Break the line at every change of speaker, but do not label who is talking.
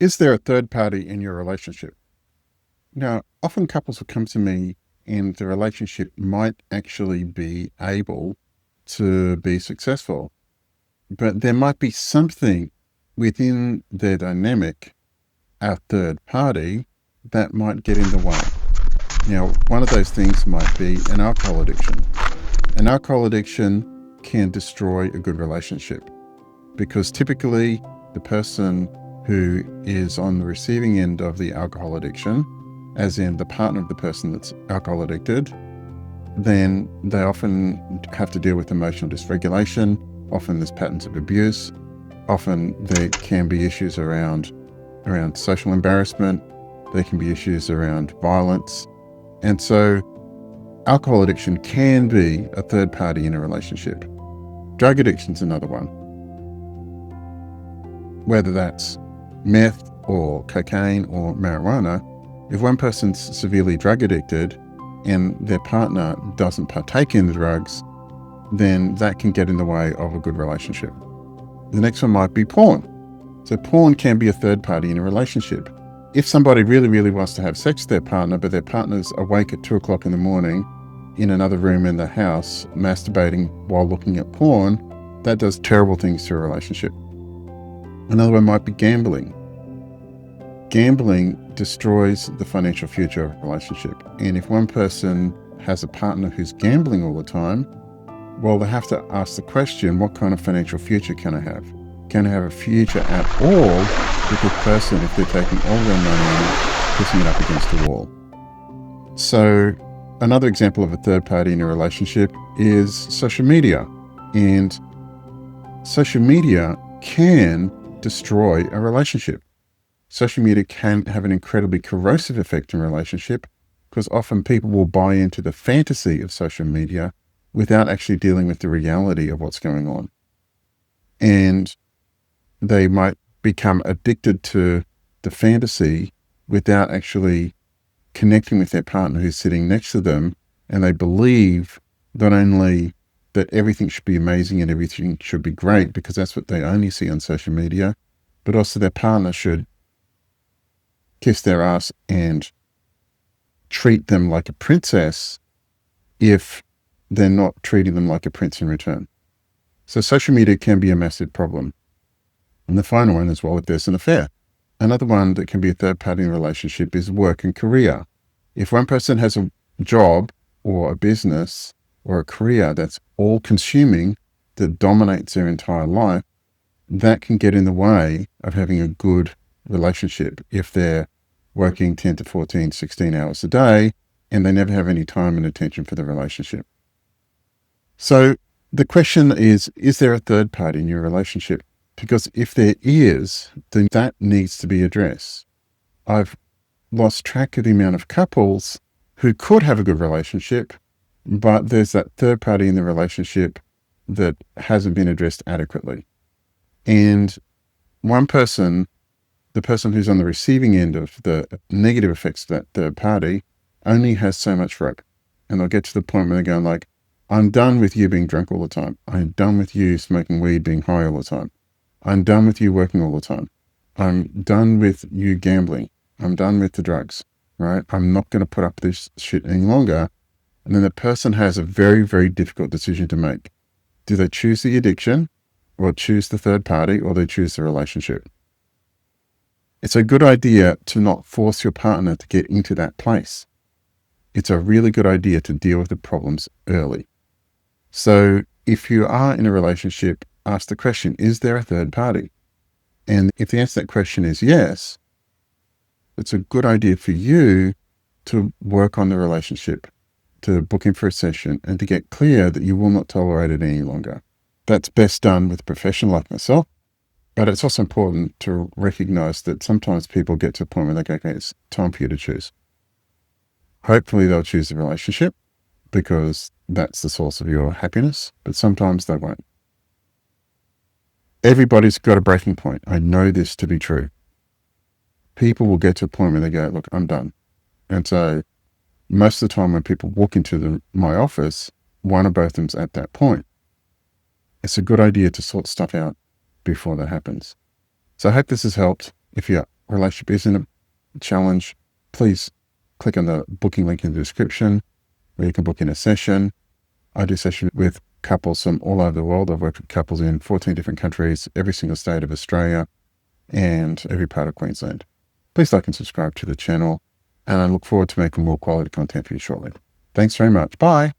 Is there a third party in your relationship? Now, often couples will come to me and the relationship might actually be able to be successful, but there might be something within their dynamic, a third party, that might get in the way. Now, one of those things might be an alcohol addiction. An alcohol addiction can destroy a good relationship because typically the person who is on the receiving end of the alcohol addiction, as in the partner of the person that's alcohol addicted, then they often have to deal with emotional dysregulation. Often there's patterns of abuse. Often there can be issues around social embarrassment. There can be issues around violence. And so alcohol addiction can be a third party in a relationship. Drug addiction is another one. Whether that's meth or cocaine or marijuana, if one person's severely drug addicted and their partner doesn't partake in the drugs, then that can get in the way of a good relationship. The next one might be porn. So porn can be a third party in a relationship. If somebody really, really wants to have sex with their partner, but their partner's awake at 2 o'clock in the morning in another room in the house, masturbating while looking at porn, that does terrible things to a relationship. Another one might be gambling. Gambling destroys the financial future of a relationship. And if one person has a partner who's gambling all the time, well, they have to ask the question, what kind of financial future can I have? Can I have a future at all with this person if they're taking all their money and putting it up against the wall? So another example of a third party in a relationship is social media. And social media can destroy a relationship. Social media can have an incredibly corrosive effect in a relationship because often people will buy into the fantasy of social media without actually dealing with the reality of what's going on. And they might become addicted to the fantasy without actually connecting with their partner who's sitting next to them. And they believe not only that everything should be amazing and everything should be great because that's what they only see on social media, but also their partner should kiss their ass and treat them like a princess if they're not treating them like a prince in return. So social media can be a massive problem. And the final one as well, if there's an affair. Another one that can be a third party in a relationship is work and career. If one person has a job or a business or a career that's all consuming, that dominates their entire life, that can get in the way of having a good relationship if they're working 10 to 14, 16 hours a day and they never have any time and attention for the relationship. So the question is there a third party in your relationship? Because if there is, then that needs to be addressed. I've lost track of the amount of couples who could have a good relationship, but there's that third party in the relationship that hasn't been addressed adequately. And one person, the person who's on the receiving end of the negative effects of that third party, only has so much rope. And they'll get to the point where they're going like, I'm done with you being drunk all the time. I'm done with you smoking weed, being high all the time. I'm done with you working all the time. I'm done with you gambling. I'm done with the drugs, right? I'm not going to put up this shit any longer. And then the person has a very, very difficult decision to make. Do they choose the addiction or choose the third party or they choose the relationship? It's a good idea to not force your partner to get into that place. It's a really good idea to deal with the problems early. So if you are in a relationship, ask the question, is there a third party? And if the answer to that question is yes, it's a good idea for you to work on the relationship, to book in for a session and to get clear that you will not tolerate it any longer. That's best done with a professional like myself, but it's also important to recognize that sometimes people get to a point where they go, okay, it's time for you to choose. Hopefully they'll choose the relationship because that's the source of your happiness, but sometimes they won't. Everybody's got a breaking point. I know this to be true. People will get to a point where they go, look, I'm done. And so most of the time when people walk into my office, one or both of them's at that point. It's a good idea to sort stuff out before that happens. So I hope this has helped. If you're relationship isn't a challenge, please click on the booking link in the description where you can book in a session. I do sessions with couples from all over the world. I've worked with couples in 14 different countries, every single state of Australia, and every part of Queensland. Please like and subscribe to the channel, and I look forward to making more quality content for you shortly. Thanks very much. Bye.